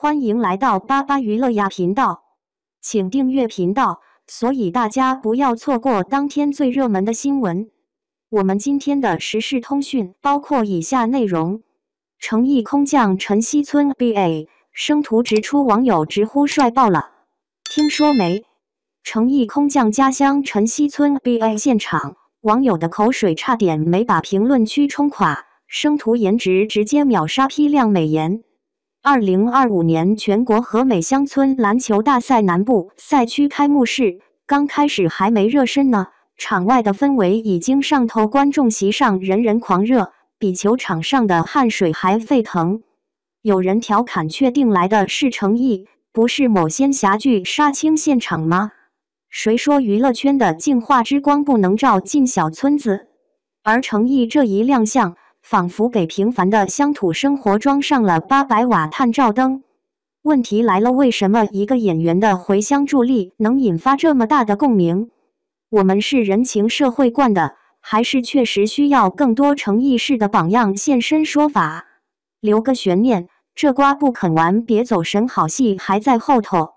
欢迎来到巴巴娱乐呀频道，请订阅频道，所以大家不要错过当天最热门的新闻。我们今天的时事通讯包括以下内容：诚意空降陈溪村 BA， 生图直出网友直呼帅爆了，听说没？诚意空降家乡陈溪村 BA 现场，网友的口水差点没把评论区冲垮，生图颜值直接秒杀批量美颜。2025年全国和美乡村篮球大赛南部赛区开幕式刚开始还没热身呢，场外的氛围已经上头，观众席上人人狂热，比球场上的汗水还沸腾。有人调侃：确定来的是诚意，不是某仙侠剧杀青现场吗？谁说娱乐圈的净化之光不能照进小村子？而诚意这一亮相，仿佛给平凡的乡土生活装上了800瓦探照灯。问题来了，为什么一个演员的回乡助力能引发这么大的共鸣？我们是人情社会惯的，还是确实需要更多诚意式的榜样现身说法？留个悬念，这瓜不啃完别走神，好戏还在后头。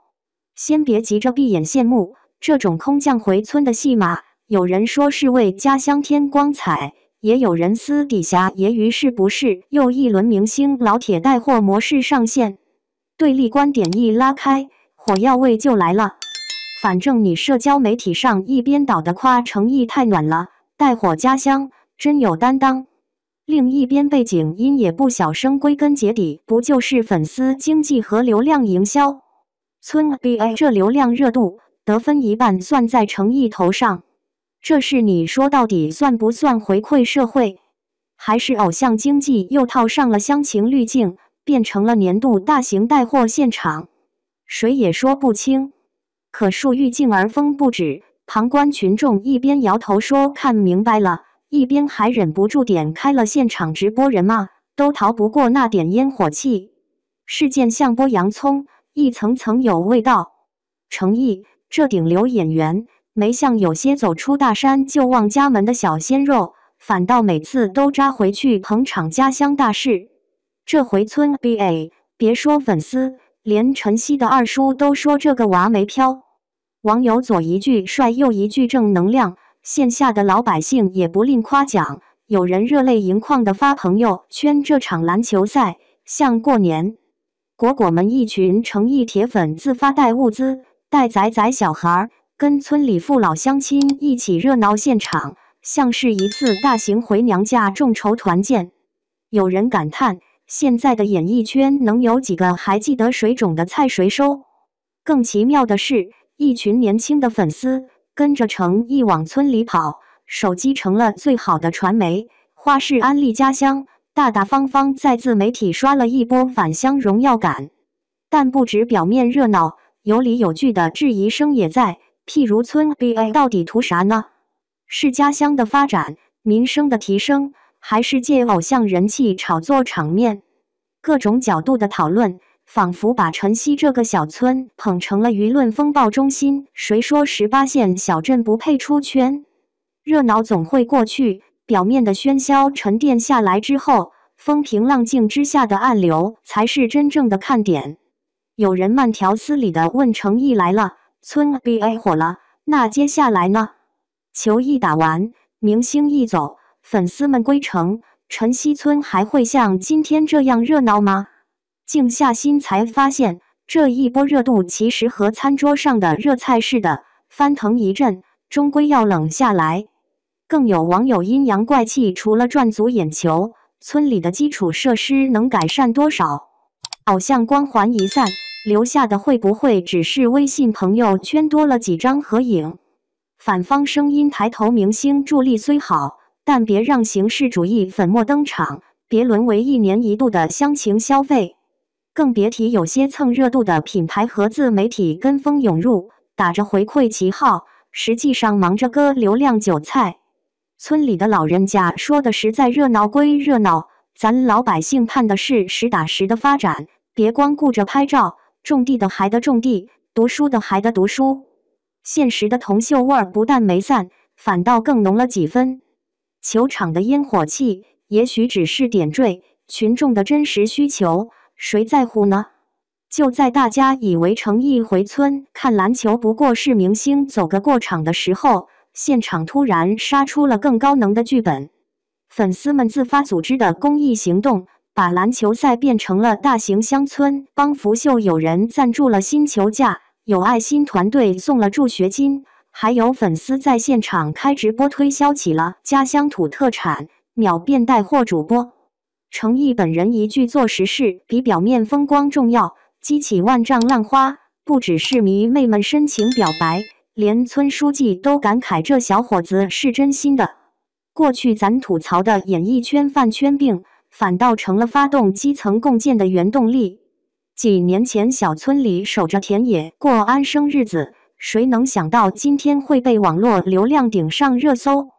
先别急着闭眼羡慕这种空降回村的戏码，有人说是为家乡添光彩，也有人私底下揶揄是不是又一轮明星老铁带货模式上线。对立观点一拉开，火药味就来了。反正你社交媒体上一边倒的夸诚意太暖了，带火家乡真有担当，另一边背景音也不小声，归根结底不就是粉丝经济和流量营销？村 BA 这流量热度得分一半算在诚意头上，这是你说到底算不算回馈社会？还是偶像经济又套上了乡情滤镜，变成了年度大型带货现场？谁也说不清。可树欲静而风不止，旁观群众一边摇头说看明白了，一边还忍不住点开了现场直播，人嘛，都逃不过那点烟火气。事件像剥洋葱，一层层有味道。诚意这顶流演员，没像有些走出大山就忘家门的小鲜肉，反倒每次都扎回去捧场家乡大事。这回村 BA， 别说粉丝，连晨曦的二叔都说这个娃没飘。网友左一句帅右一句正能量，线下的老百姓也不吝夸奖，有人热泪盈眶地发朋友圈，这场篮球赛像过年。果们一群诚意铁粉自发带物资，带仔仔小孩，跟村里父老乡亲一起热闹现场，像是一次大型回娘家众筹团建。有人感叹，现在的演艺圈能有几个还记得水肿的菜谁收？更奇妙的是，一群年轻的粉丝跟着诚意往村里跑，手机成了最好的传媒，花式安利家乡，大大方方在自媒体刷了一波返乡荣耀感。但不止表面热闹，有理有据的质疑声也在，譬如村 BA 到底图啥呢？是家乡的发展、民生的提升，还是借偶像人气炒作场面？各种角度的讨论，仿佛把晨曦这个小村捧成了舆论风暴中心。谁说18线小镇不配出圈？热闹总会过去，表面的喧嚣沉淀下来之后，风平浪静之下的暗流才是真正的看点。有人慢条斯理地问：诚意来了，村 BA 火了，那接下来呢？球一打完，明星一走，粉丝们归城，晨曦村还会像今天这样热闹吗？静下心才发现，这一波热度其实和餐桌上的热菜似的，翻腾一阵，终归要冷下来。更有网友阴阳怪气，除了赚足眼球，村里的基础设施能改善多少？偶像光环一散，留下的会不会只是微信朋友圈多了几张合影？反方声音抬头，明星助力虽好，但别让形式主义粉墨登场，别沦为一年一度的乡情消费。更别提有些蹭热度的品牌和自媒体跟风涌入，打着回馈旗号，实际上忙着割流量韭菜。村里的老人家说的实在，热闹归热闹，咱老百姓盼的是实打实的发展，别光顾着拍照，种地的还得种地，读书的还得读书。现实的铜臭味儿不但没散，反倒更浓了几分。球场的烟火气也许只是点缀群众的真实需求，谁在乎呢？就在大家以为程毅回村看篮球不过是明星走个过场的时候，现场突然杀出了更高能的剧本。粉丝们自发组织的公益行动，把篮球赛变成了大型乡村帮扶秀，有人赞助了新球架，有爱心团队送了助学金，还有粉丝在现场开直播推销起了家乡土特产，秒变带货主播。程毅本人一句做实事比表面风光重要，激起万丈浪花，不只是迷妹们深情表白，连村书记都感慨这小伙子是真心的。过去咱吐槽的演艺圈饭圈病，反倒成了发动基层共建的原动力。几年前小村里守着田野过安生日子，谁能想到今天会被网络流量顶上热搜？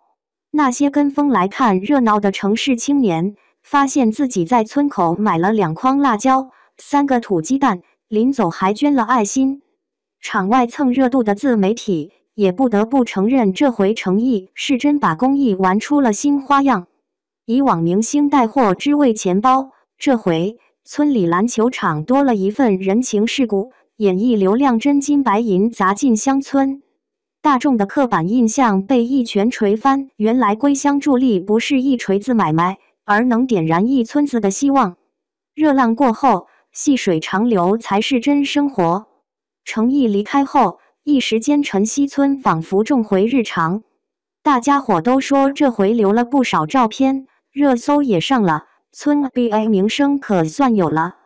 那些跟风来看热闹的城市青年，发现自己在村口买了2筐辣椒、3个土鸡蛋，临走还捐了爱心。场外蹭热度的自媒体也不得不承认，这回程毅是真把公益玩出了新花样。以往明星带货只为钱包，这回村里篮球场多了一份人情世故，演艺流量真金白银砸进乡村。大众的刻板印象被一拳锤翻，原来归乡助力不是一锤子买卖，而能点燃一村子的希望。热浪过后，细水长流才是真生活。程毅离开后，一时间晨曦村仿佛重回日常，大家伙都说这回留了不少照片，热搜也上了，村 BA 名声可算有了。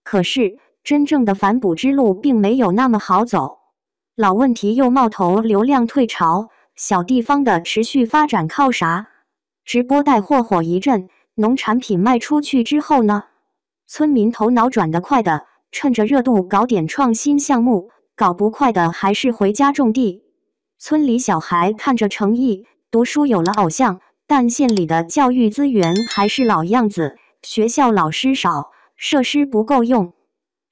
可是真正的反哺之路并没有那么好走，老问题又冒头，流量退潮，小地方的持续发展靠啥？直播带货火一阵，农产品卖出去之后呢？村民头脑转得快的，趁着热度搞点创新项目，搞不快的还是回家种地。村里小孩看着程毅，读书有了偶像，但县里的教育资源还是老样子，学校老师少，设施不够用。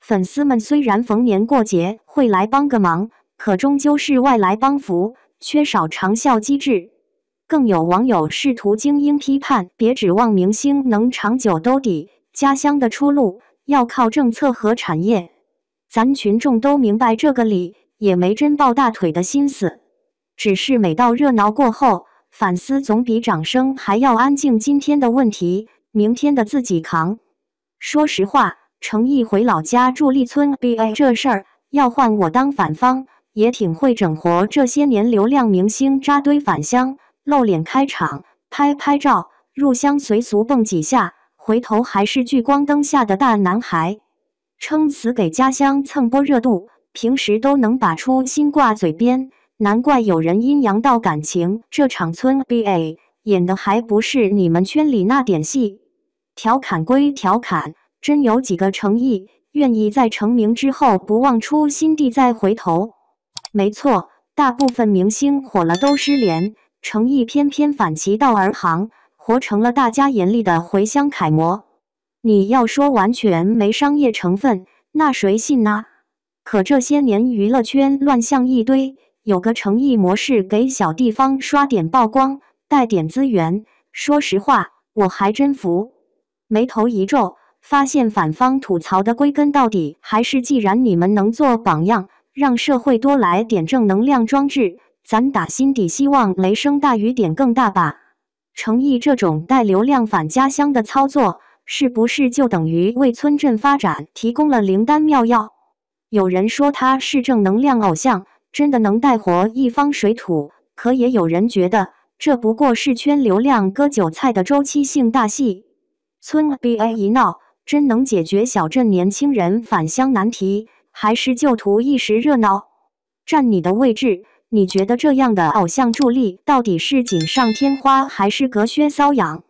粉丝们虽然逢年过节会来帮个忙，可终究是外来帮扶，缺少长效机制。更有网友试图精英批判，别指望明星能长久兜底，家乡的出路要靠政策和产业。咱群众都明白这个理，也没真抱大腿的心思。只是每到热闹过后，反思总比掌声还要安静。今天的问题，明天的自己扛。说实话，程毅回老家助力村 BA 这事儿，要换我当反方，也挺会整活。这些年流量明星扎堆返乡，露脸开场，拍拍照，入乡随俗蹦几下，回头还是聚光灯下的大男孩，撑死给家乡蹭波热度，平时都能把出心挂嘴边。难怪有人阴阳道感情，这场村 BA 演的还不是你们圈里那点戏。调侃归调侃，真有几个程毅愿意在成名之后不忘初心地再回头？没错，大部分明星火了都失联，程毅偏偏反其道而行，活成了大家眼里的回乡楷模。你要说完全没商业成分，那谁信呢？可这些年娱乐圈乱象一堆，有个程毅模式给小地方刷点曝光，带点资源，说实话，我还真服。眉头一皱，发现反方吐槽的归根到底还是，既然你们能做榜样，让社会多来点正能量装置，咱打心底希望雷声大雨点更大吧。程毅这种带流量返家乡的操作，是不是就等于为村镇发展提供了灵丹妙药？有人说他是正能量偶像，真的能带活一方水土，可也有人觉得这不过是圈流量割韭菜的周期性大戏。村 BA 一闹，真能解决小镇年轻人返乡难题，还是就图一时热闹？站你的位置，你觉得这样的偶像助力到底是锦上添花还是隔靴搔痒？